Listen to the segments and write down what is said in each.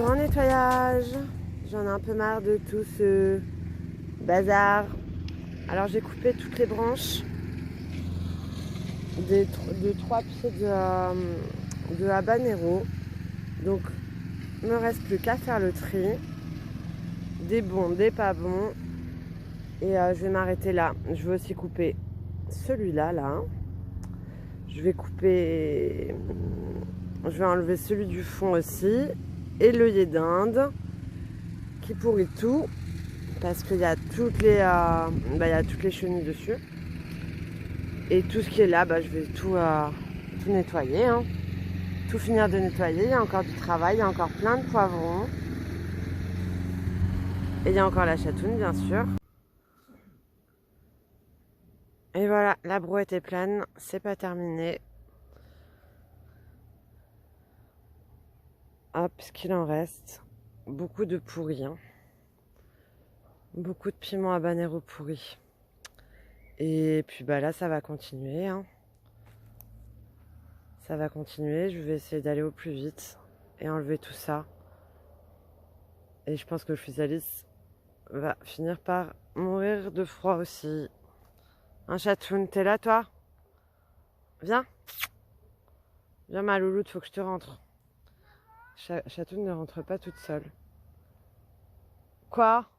Mon nettoyage. J'en ai un peu marre de tout ce bazar. Alors j'ai coupé toutes les branches de 3 pieds de habanero. Donc il ne me reste plus qu'à faire le tri. Des bons, des pas bons. Et je vais m'arrêter là. Je vais aussi couper celui-là, là. Je vais couper... Je vais enlever celui du fond aussi. Et l'œillet d'Inde qui pourrit tout. Parce qu'il y a toutes les, il y a toutes les chenilles dessus. Et tout ce qui est là, je vais tout nettoyer. Hein. Tout finir de nettoyer. Il y a encore du travail. Il y a encore plein de poivrons. Et il y a encore la chatoune, bien sûr. Et voilà, la brouette est pleine. C'est pas terminé. Hop, ce qu'il en reste. Beaucoup de pourri. Hein. Beaucoup de piment habanero pourri. Et puis là, ça va continuer. Hein. Ça va continuer. Je vais essayer d'aller au plus vite et enlever tout ça. Et je pense que le Physalis va finir par mourir de froid aussi. Un chatoun, t'es là toi? Viens. Viens ma louloute, faut que je te rentre. Chatoun ne rentre pas toute seule. Quoi?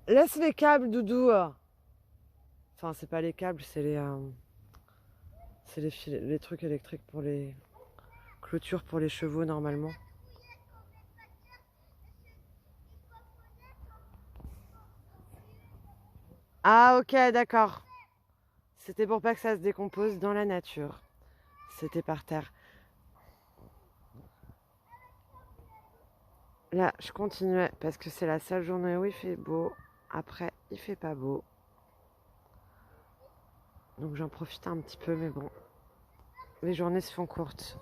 Laisse les câbles, Doudou. Enfin, c'est pas les câbles, c'est les trucs électriques pour les clôtures pour les chevaux normalement. Ah ok, d'accord. C'était pour pas que ça se décompose dans la nature. C'était par terre. Là, je continuais parce que c'est la seule journée où il fait beau. Après, il fait pas beau. Donc j'en profite un petit peu, mais bon. Les journées se font courtes.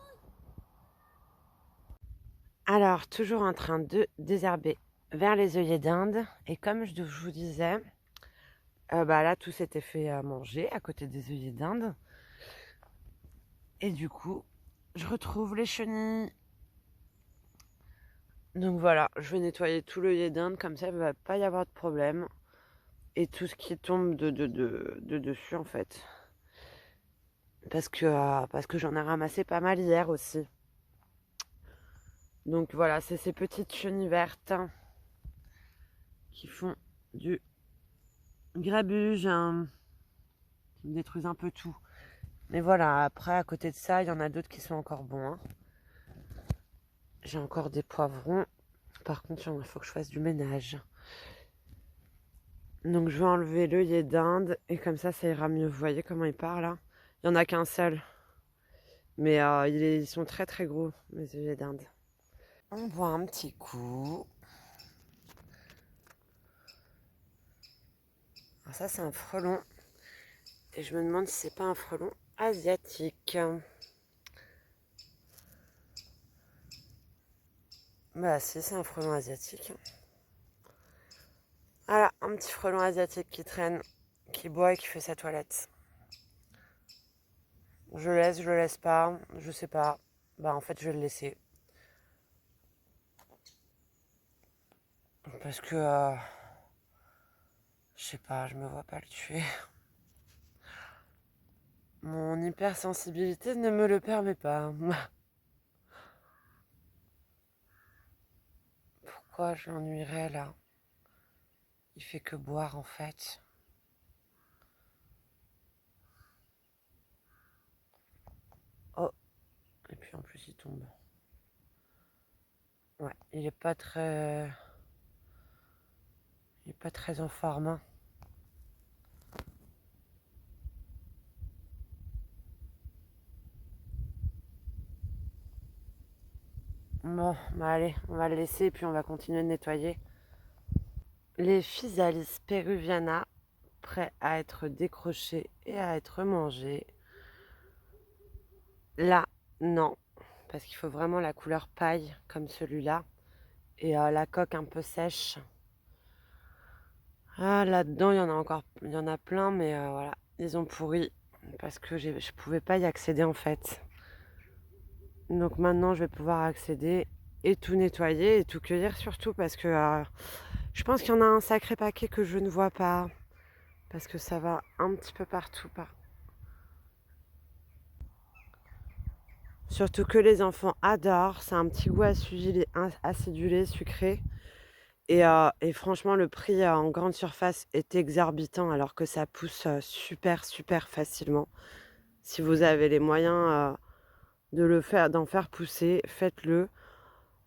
Alors, toujours en train de désherber vers les œillets d'Inde. Et comme je vous disais, là, tout s'était fait manger à côté des œillets d'Inde. Et du coup, je retrouve les chenilles. Donc voilà, je vais nettoyer tout l'œillet d'Inde. Comme ça, il ne va pas y avoir de problème. Et tout ce qui tombe de dessus, en fait. Parce que j'en ai ramassé pas mal hier aussi. Donc voilà, c'est ces petites chenilles vertes qui font du grabuge, hein, qui me détruisent un peu tout. Mais voilà, après, à côté de ça, il y en a d'autres qui sont encore bons. Hein. J'ai encore des poivrons. Par contre, il faut que je fasse du ménage. Donc je vais enlever l'œillet d'Inde et comme ça ira mieux. Vous voyez comment il part là? Il n'y en a qu'un seul. Mais ils sont très très gros, mes œillets d'Inde. On boit un petit coup. Alors ça c'est un frelon. Et je me demande si c'est pas un frelon asiatique. Bah si, c'est un frelon asiatique. Voilà, un petit frelon asiatique qui traîne, qui boit et qui fait sa toilette. Je le laisse pas, je sais pas. En fait, je vais le laisser. Parce que, je sais pas, je me vois pas le tuer. Mon hypersensibilité ne me le permet pas. Pourquoi je l'ennuierais là? Il fait que boire en fait. Oh, et puis en plus il tombe. Ouais, il est pas très en forme. Hein. Bon, allez, on va le laisser et puis on va continuer de nettoyer. Les Physalis peruviana, prêts à être décrochés et à être mangés. Là, non, parce qu'il faut vraiment la couleur paille comme celui-là et la coque un peu sèche. Ah, là-dedans, il y en a plein, mais voilà, ils ont pourri parce que je pouvais pas y accéder en fait. Donc maintenant, je vais pouvoir accéder et tout nettoyer et tout cueillir surtout parce que je pense qu'il y en a un sacré paquet que je ne vois pas parce que ça va un petit peu partout. Surtout que les enfants adorent, c'est un petit goût acidulé, sucré. Et franchement, le prix en grande surface est exorbitant alors que ça pousse super, super facilement. Si vous avez les moyens d'en faire pousser, faites-le.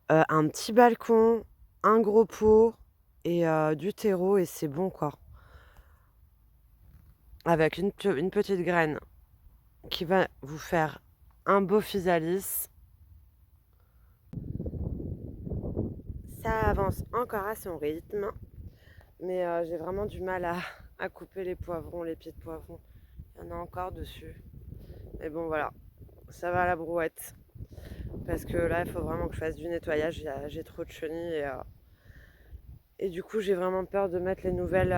Un petit balcon, un gros pot et du terreau et c'est bon quoi. Avec une petite graine qui va vous faire un beau physalis. Ça avance encore à son rythme, mais j'ai vraiment du mal à couper les poivrons, les pieds de poivrons. Il y en a encore dessus. Mais bon voilà, ça va à la brouette. Parce que là, il faut vraiment que je fasse du nettoyage. J'ai trop de chenilles et du coup, j'ai vraiment peur de mettre les nouvelles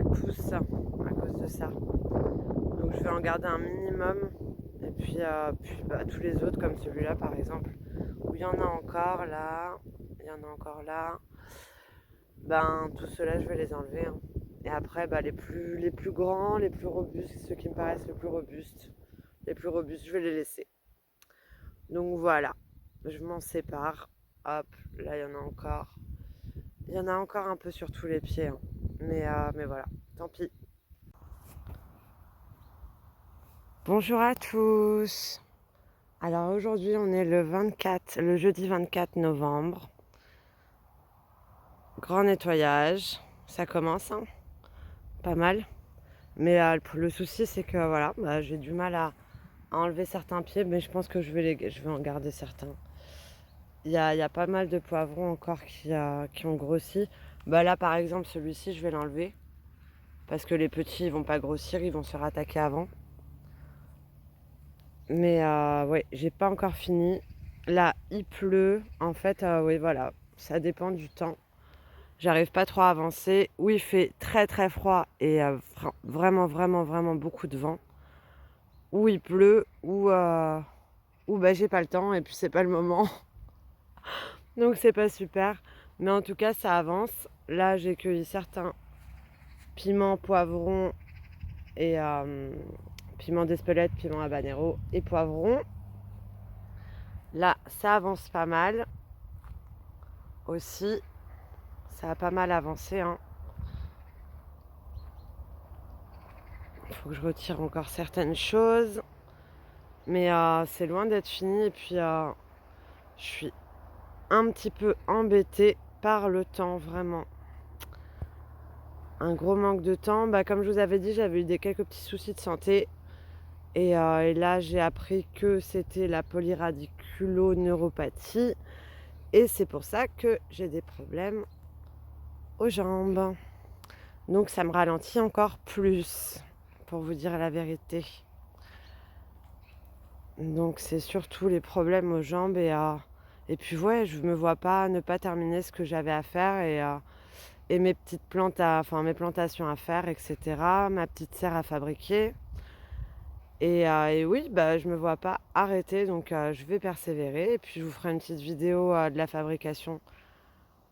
pousses à cause de ça. Donc, je vais en garder un minimum. Et puis, tous les autres, comme celui-là par exemple, où il y en a encore là, il y en a encore là. Ben, tout cela, je vais les enlever. Hein. Et après, les plus grands, les plus robustes, ceux qui me paraissent les plus robustes, je vais les laisser. Donc voilà, je m'en sépare. Hop, là il y en a encore. Il y en a encore un peu sur tous les pieds. Hein. Mais voilà, tant pis. Bonjour à tous. Alors aujourd'hui on est le jeudi 24 novembre. Grand nettoyage, ça commence, hein, pas mal. Mais le souci c'est que voilà, j'ai du mal à enlever certains pieds, mais je pense que je vais en garder certains. Il y a pas mal de poivrons encore qui ont grossi. Là par exemple celui-ci je vais l'enlever. Parce que les petits ils vont pas grossir, ils vont se rattaquer avant. Mais ouais, j'ai pas encore fini. Là il pleut. En fait, oui voilà, ça dépend du temps. J'arrive pas trop à avancer. Ou il fait très très froid et vraiment vraiment vraiment beaucoup de vent. Ou il pleut, ou j'ai pas le temps et puis c'est pas le moment. Donc c'est pas super. Mais en tout cas ça avance. Là j'ai cueilli certains piments, poivrons et piment d'Espelette, piment habanero et poivrons. Là ça avance pas mal aussi. Ça a pas mal avancé. Hein. Il faut que je retire encore certaines choses. Mais c'est loin d'être fini. Et puis je suis un petit peu embêtée par le temps, vraiment. Un gros manque de temps. Comme je vous avais dit, j'avais eu quelques petits soucis de santé. Et là, j'ai appris que c'était la polyradiculoneuropathie. Et c'est pour ça que j'ai des problèmes aux jambes. Donc ça me ralentit encore plus, pour vous dire la vérité. Donc c'est surtout les problèmes aux jambes et puis ouais, je me vois pas ne pas terminer ce que j'avais à faire et mes petites mes plantations à faire, etc. Ma petite serre à fabriquer. Et oui, je me vois pas arrêter, donc je vais persévérer. Et puis je vous ferai une petite vidéo de la fabrication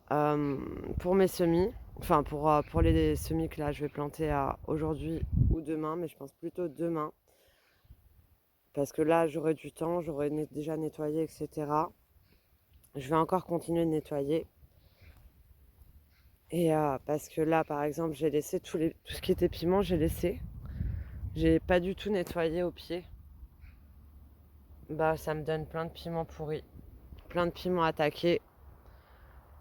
pour mes semis. Enfin pour les semis que là je vais planter aujourd'hui ou demain, mais je pense plutôt demain. Parce que là j'aurai du temps, j'aurai déjà nettoyé, etc. Je vais encore continuer de nettoyer. Et parce que là par exemple j'ai laissé tout ce qui était piment, j'ai laissé. J'ai pas du tout nettoyé au pied. Ça me donne plein de piments pourris, plein de piments attaqués.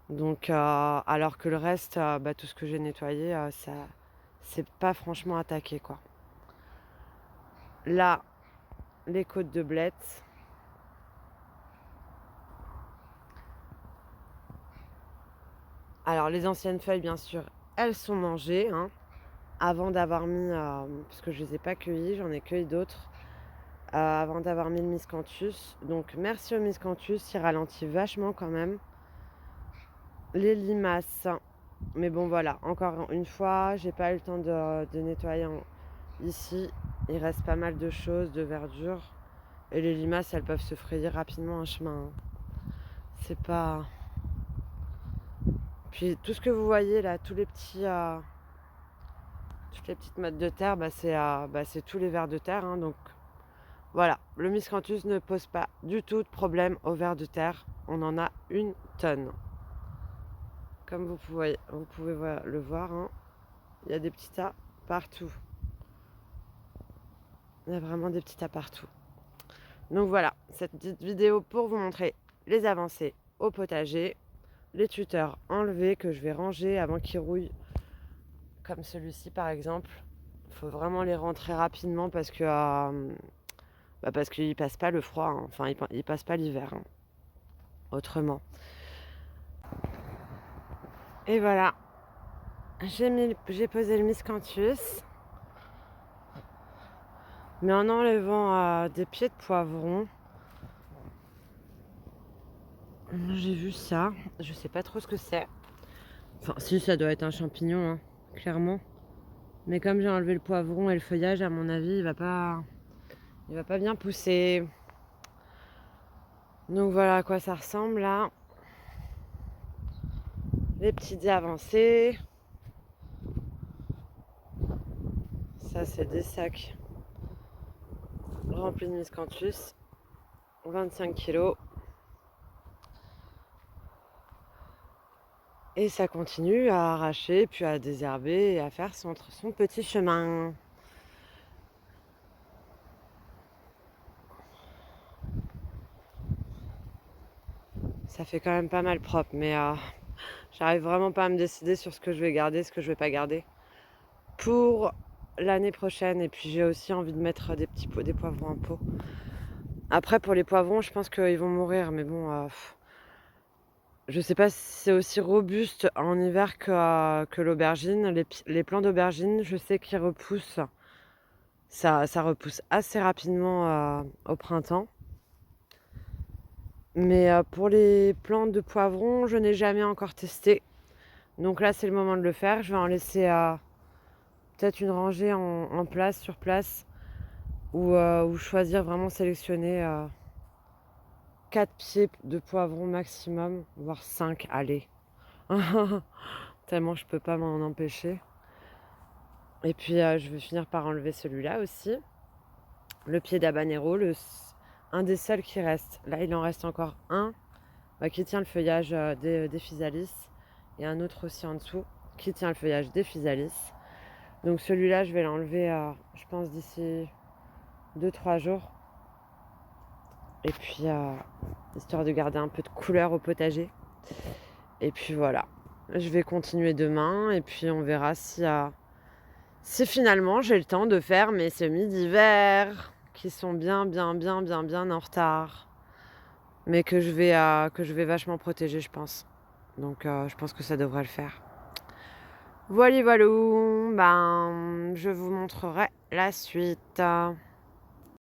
Donc alors que le reste, tout ce que j'ai nettoyé, ça c'est pas franchement attaqué quoi. Là, les côtes de blettes. Alors les anciennes feuilles bien sûr, elles sont mangées, hein, avant d'avoir mis, parce que je les ai pas cueillies, j'en ai cueilli d'autres, avant d'avoir mis le miscanthus. Donc merci au miscanthus, il ralentit vachement quand même. Les limaces, mais bon voilà, encore une fois, j'ai pas eu le temps de nettoyer ici. Il reste pas mal de choses, de verdure. Et les limaces, elles peuvent se frayer rapidement un chemin. C'est pas... Puis tout ce que vous voyez là, toutes les petites mottes de terre, c'est tous les vers de terre. Hein, donc voilà, le miscanthus ne pose pas du tout de problème aux vers de terre. On en a une tonne. Comme vous pouvez le voir, hein, il y a des petits tas partout. Il y a vraiment des petits tas partout. Donc voilà, cette petite vidéo pour vous montrer les avancées au potager, les tuteurs enlevés que je vais ranger avant qu'ils rouillent, comme celui-ci par exemple. Il faut vraiment les rentrer rapidement parce que parce qu'ils passent pas le froid, hein. Enfin ils passent pas l'hiver, hein, autrement. Et voilà, j'ai posé le miscanthus, mais en enlevant des pieds de poivron. J'ai vu ça, je sais pas trop ce que c'est. Enfin si, ça doit être un champignon, hein, clairement. Mais comme j'ai enlevé le poivron et le feuillage, à mon avis, il va pas bien pousser. Donc voilà à quoi ça ressemble là. Les petites avancées. Ça c'est des sacs remplis de miscanthus. 25 kilos. Et ça continue à arracher, puis à désherber et à faire son petit chemin. Ça fait quand même pas mal propre, mais j'arrive vraiment pas à me décider sur ce que je vais garder, ce que je vais pas garder pour l'année prochaine. Et puis j'ai aussi envie de mettre des poivrons en pot. Après pour les poivrons, je pense qu'ils vont mourir, mais bon, je sais pas si c'est aussi robuste en hiver que l'aubergine. Les plants d'aubergine, je sais qu'ils repoussent. Ça repousse assez rapidement au printemps. Mais pour les plantes de poivrons, je n'ai jamais encore testé. Donc là, c'est le moment de le faire. Je vais en laisser peut-être une rangée en place, sur place, ou choisir vraiment sélectionner 4 pieds de poivrons maximum, voire 5, allez. Tellement je peux pas m'en empêcher. Et puis je vais finir par enlever celui-là aussi. Le pied d'habanero, un des seuls qui reste. Là, il en reste encore un qui tient le feuillage des physalis. Et un autre aussi en dessous qui tient le feuillage des physalis. Donc celui-là, je vais l'enlever, je pense, d'ici 2-3 jours. Et puis, histoire de garder un peu de couleur au potager. Et puis voilà, je vais continuer demain. Et puis on verra si finalement j'ai le temps de faire mes semis d'hiver qui sont bien en retard. Mais que je vais vachement protéger, je pense. Donc je pense que ça devrait le faire. Voilà, je vous montrerai la suite.